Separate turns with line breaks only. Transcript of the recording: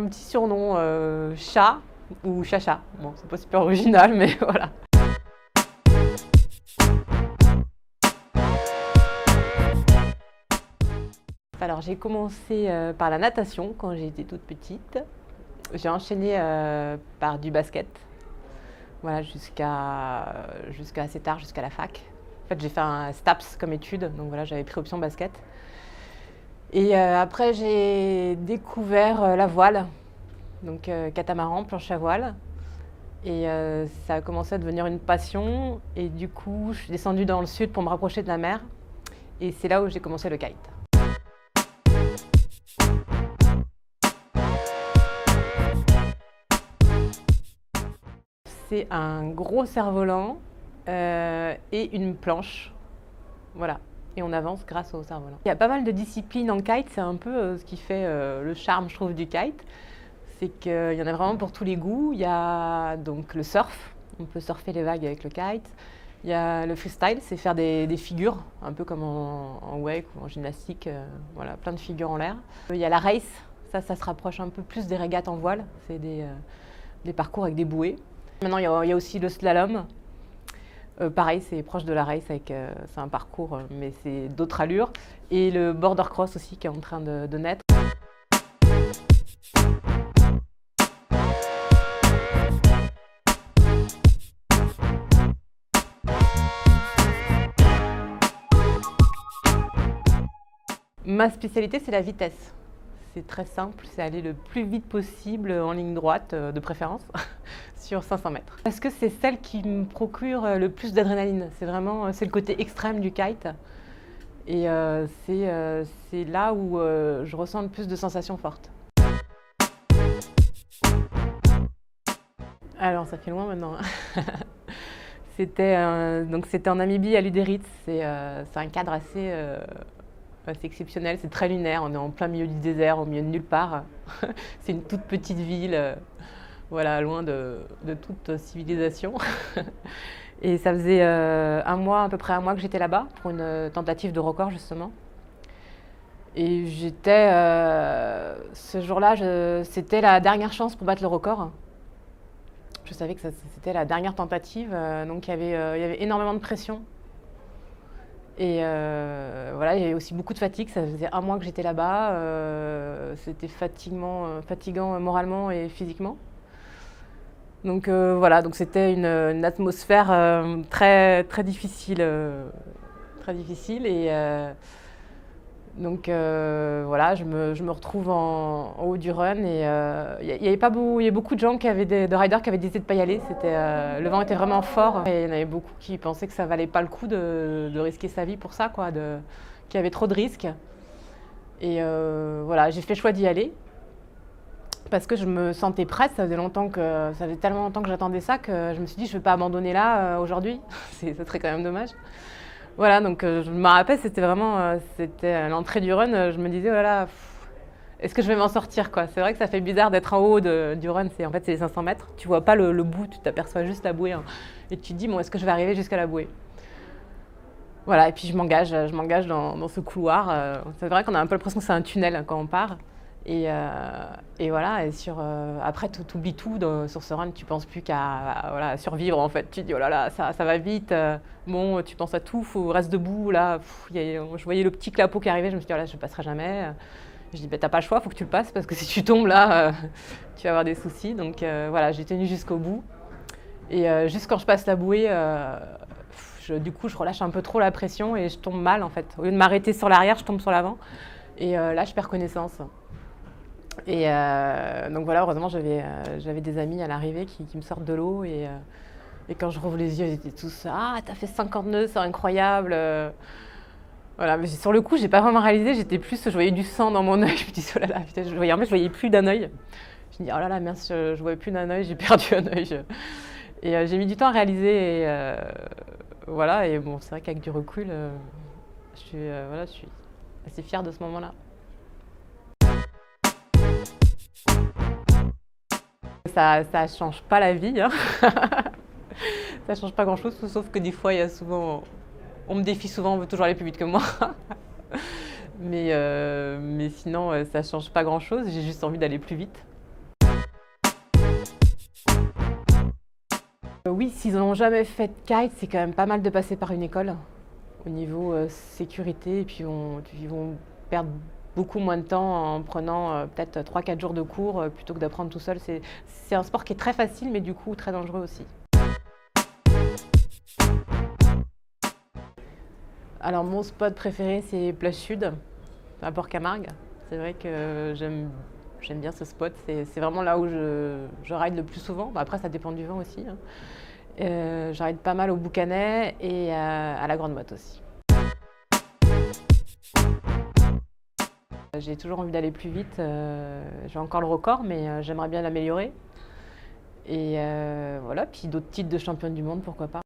un petit surnom, Chat ou Chacha. Bon, c'est pas super original, mais voilà. Alors j'ai commencé par la natation quand j'étais toute petite. J'ai enchaîné par du basket, voilà, jusqu'à assez tard, jusqu'à la fac. En fait, j'ai fait un STAPS comme étude, donc voilà, j'avais pris option basket. Et après, j'ai découvert la voile, donc catamaran, planche à voile. Et ça a commencé à devenir une passion. Et du coup, je suis descendue dans le sud pour me rapprocher de la mer. Et c'est là où j'ai commencé le kite. C'est un gros cerf-volant et une planche. Voilà. Et on avance grâce au cerf-volant. Il y a pas mal de disciplines en kite. C'est un peu ce qui fait le charme, je trouve, du kite. C'est qu'il y en a vraiment pour tous les goûts. Il y a donc le surf. On peut surfer les vagues avec le kite. Il y a le freestyle, c'est faire des figures, un peu comme en wake ou en gymnastique. Voilà, plein de figures en l'air. Il y a la race. Ça se rapproche un peu plus des régates en voile. C'est des parcours avec des bouées. Maintenant, il y a aussi le slalom. Pareil, c'est proche de la race, c'est un parcours, mais c'est d'autres allures. Et le border cross aussi, qui est en train de naître. Ma spécialité, c'est la vitesse. C'est très simple, c'est aller le plus vite possible en ligne droite, de préférence, sur 500 mètres. Parce que c'est celle qui me procure le plus d'adrénaline. C'est le côté extrême du kite. Et c'est là où je ressens le plus de sensations fortes. Alors, ça fait loin maintenant. C'était en Namibie, à Luderitz. C'est un cadre assez exceptionnel, c'est très lunaire. On est en plein milieu du désert, au milieu de nulle part. C'est une toute petite ville, voilà, loin de toute civilisation. Et ça faisait à peu près un mois que j'étais là-bas pour une tentative de record, justement. Et ce jour-là, c'était la dernière chance pour battre le record. Je savais que c'était la dernière tentative, donc il y avait énormément de pression. Et voilà, il y avait aussi beaucoup de fatigue, ça faisait un mois que j'étais là-bas, c'était fatigant moralement et physiquement. Donc voilà, donc c'était une atmosphère très, très difficile, et donc voilà, je me retrouve en haut du run et il y avait beaucoup de gens de riders qui avaient décidé de ne pas y aller. Le vent était vraiment fort et il y en avait beaucoup qui pensaient que ça valait pas le coup de risquer sa vie pour ça, quoi, qu'il y avait trop de risques. Et voilà, j'ai fait le choix d'y aller parce que je me sentais prête. Ça faisait tellement longtemps que j'attendais ça que je me suis dit je ne vais pas abandonner là aujourd'hui. Ça serait quand même dommage. Voilà, donc je me rappelle, c'était l'entrée du run, je me disais, oh là là, est-ce que je vais m'en sortir, quoi. C'est vrai que ça fait bizarre d'être en haut du run, c'est les 500 mètres, tu vois pas le bout, tu t'aperçois juste la bouée, hein, et tu te dis, bon, est-ce que je vais arriver jusqu'à la bouée? Voilà, et puis je m'engage dans ce couloir. C'est vrai qu'on a un peu l'impression que c'est un tunnel, hein, quand on part. Et voilà, et après tu oublies tout sur ce run, tu penses plus qu'à voilà, survivre en fait. Tu te dis oh là là, ça va vite, bon, tu penses à tout, faut reste debout là. Je voyais le petit clapot qui arrivait, je me suis dit oh là, je ne passerai jamais. Je dis bah, t'as pas le choix, faut que tu le passes parce que si tu tombes là, tu vas avoir des soucis. Donc voilà, j'ai tenu jusqu'au bout. Et juste quand je passe la bouée, du coup je relâche un peu trop la pression et je tombe mal en fait. Au lieu de m'arrêter sur l'arrière, je tombe sur l'avant. Et là je perds connaissance. Et donc voilà, heureusement j'avais des amis à l'arrivée qui me sortent de l'eau et quand je rouvre les yeux, ils étaient tous ah t'as fait 50 nœuds, c'est incroyable. Voilà, mais sur le coup j'ai pas vraiment réalisé, je voyais du sang dans mon œil, je me dis oh là là, putain, je voyais plus d'un œil. Je me dis oh là là mince, je voyais plus d'un œil, j'ai perdu un œil. Et j'ai mis du temps à réaliser et voilà, et bon c'est vrai qu'avec du recul, je suis assez fière de ce moment-là. Ça change pas la vie, hein. Ça change pas grand-chose, sauf que des fois, on me défie souvent, on veut toujours aller plus vite que moi. Mais sinon, ça change pas grand-chose, j'ai juste envie d'aller plus vite. Oui, s'ils n'ont jamais fait de kite, c'est quand même pas mal de passer par une école au niveau sécurité. Et puis ils vont perdre beaucoup moins de temps en prenant peut-être 3-4 jours de cours plutôt que d'apprendre tout seul. C'est un sport qui est très facile mais du coup très dangereux aussi. Alors mon spot préféré c'est Plage Sud, à Port-Camargue. C'est vrai que j'aime bien ce spot, c'est vraiment là où je ride le plus souvent. Bah, après ça dépend du vent aussi, hein. Je ride pas mal au Boucanet et à la Grande Motte aussi. J'ai toujours envie d'aller plus vite, j'ai encore le record mais j'aimerais bien l'améliorer. Et voilà, puis d'autres titres de championne du monde, pourquoi pas.